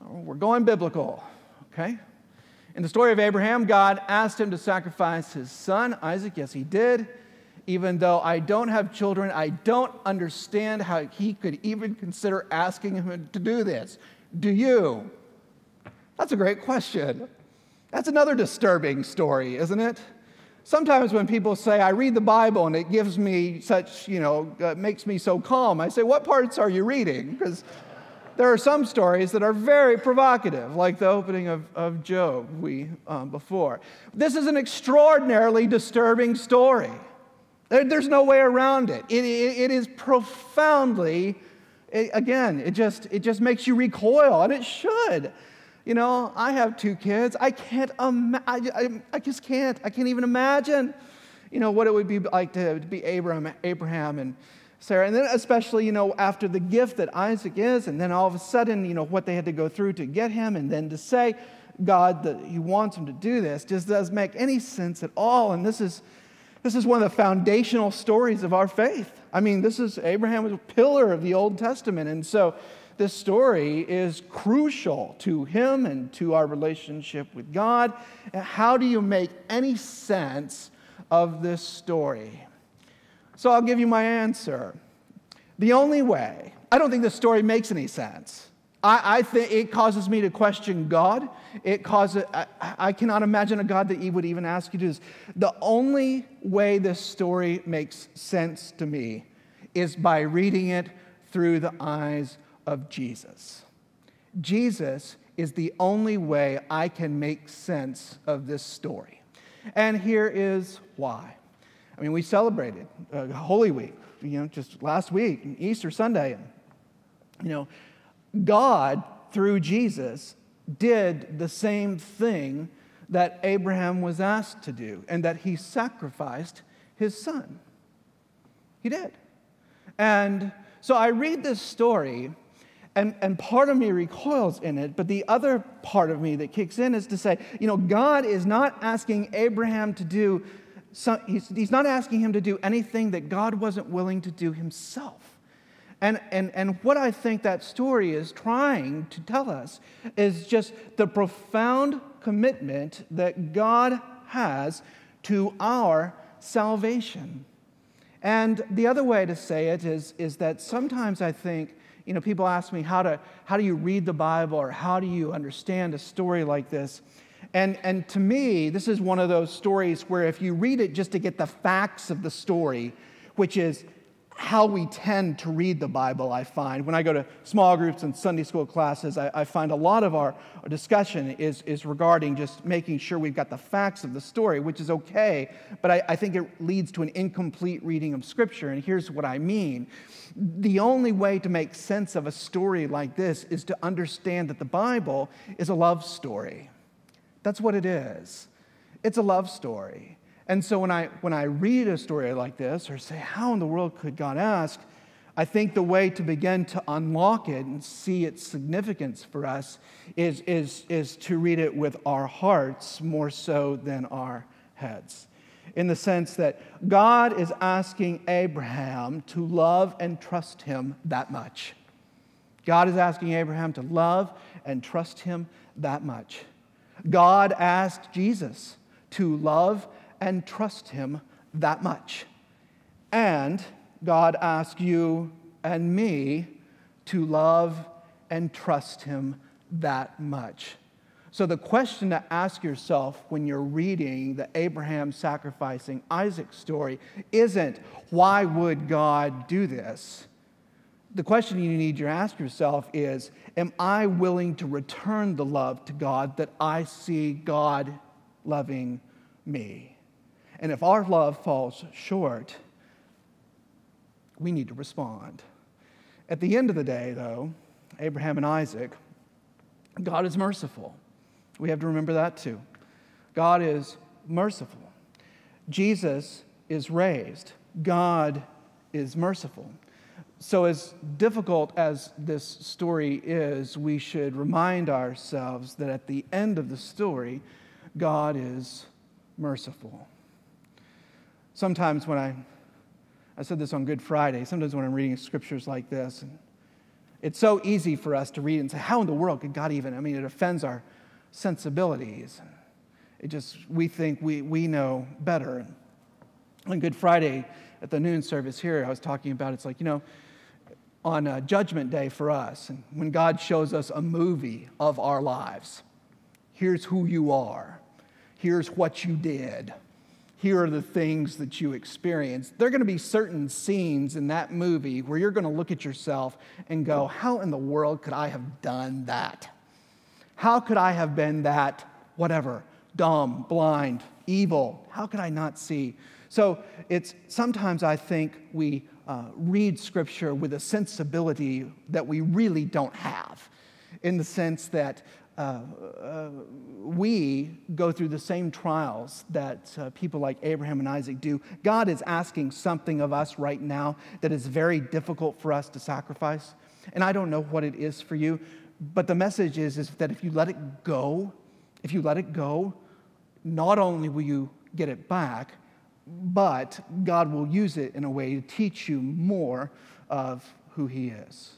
We're going biblical, okay? In the story of Abraham, God asked him to sacrifice his son, Isaac. Yes, he did. Even though I don't have children, I don't understand how he could even consider asking him to do this. Do you? That's a great question. That's another disturbing story, isn't it? Sometimes when people say, I read the Bible and it gives me such, makes me so calm, I say, what parts are you reading? Because there are some stories that are very provocative, like the opening of Job before. This is an extraordinarily disturbing story. There's no way around it. It is profoundly, again, it just makes you recoil, and it should. I have 2 kids. I can't. I just can't. I can't even imagine, what it would be like to be Abraham and Sarah, and then especially, after the gift that Isaac is, and then all of a sudden, what they had to go through to get him, and then to say, God, that He wants him to do this, just doesn't make any sense at all. And this is one of the foundational stories of our faith. I mean, Abraham was a pillar of the Old Testament, and so this story is crucial to him and to our relationship with God. How do you make any sense of this story? So I'll give you my answer. The only way, I don't think this story makes any sense. I think it causes me to question God. I cannot imagine a God that He would even ask you to do this. The only way this story makes sense to me is by reading it through the eyes of Jesus. Jesus is the only way I can make sense of this story. And here is why. I mean, we celebrated Holy Week, just last week, Easter Sunday. God, through Jesus, did the same thing that Abraham was asked to do, and that He sacrificed His son. He did. And so I read this story, and part of me recoils in it, but the other part of me that kicks in is to say, God is not asking Abraham to do, He's not asking him to do anything that God wasn't willing to do Himself. And what I think that story is trying to tell us is just the profound commitment that God has to our salvation. And the other way to say it is that sometimes I think, people ask me, how do you read the Bible, or how do you understand a story like this? And to me, this is one of those stories where if you read it just to get the facts of the story, which is how we tend to read the Bible, I find. When I go to small groups and Sunday school classes, I find a lot of our discussion is regarding just making sure we've got the facts of the story, which is okay, but I think it leads to an incomplete reading of Scripture, and here's what I mean. The only way to make sense of a story like this is to understand that the Bible is a love story. That's what it is. It's a love story. And so when I read a story like this, or say, how in the world could God ask? I think the way to begin to unlock it and see its significance for us is to read it with our hearts more so than our heads. In the sense that God is asking Abraham to love and trust Him that much. God is asking Abraham to love and trust Him that much. God asked Jesus to love and trust Him that much. And God asks you and me to love and trust Him that much. So the question to ask yourself when you're reading the Abraham sacrificing Isaac story isn't, why would God do this? The question you need to ask yourself is, am I willing to return the love to God that I see God loving me? And if our love falls short, we need to respond. At the end of the day, though, Abraham and Isaac, God is merciful. We have to remember that too. God is merciful. Jesus is raised. God is merciful. So as difficult as this story is, we should remind ourselves that at the end of the story, God is merciful. Sometimes when I said this on Good Friday, sometimes when I'm reading scriptures like this, It's so easy for us to read and say, how in the world could God even? I mean, it offends our sensibilities. We think we know better. On Good Friday at the noon service here, I was talking about, it's like, on Judgment Day for us, and when God shows us a movie of our lives, here's who you are, here's what you did, here are the things that you experienced. There are going to be certain scenes in that movie where you're going to look at yourself and go, how in the world could I have done that? How could I have been that, whatever, dumb, blind, evil? How could I not see? So sometimes I think we read Scripture with a sensibility that we really don't have, in the sense that we go through the same trials that people like Abraham and Isaac do. God is asking something of us right now that is very difficult for us to sacrifice. And I don't know what it is for you, but the message is that if you let it go, not only will you get it back, but God will use it in a way to teach you more of who He is.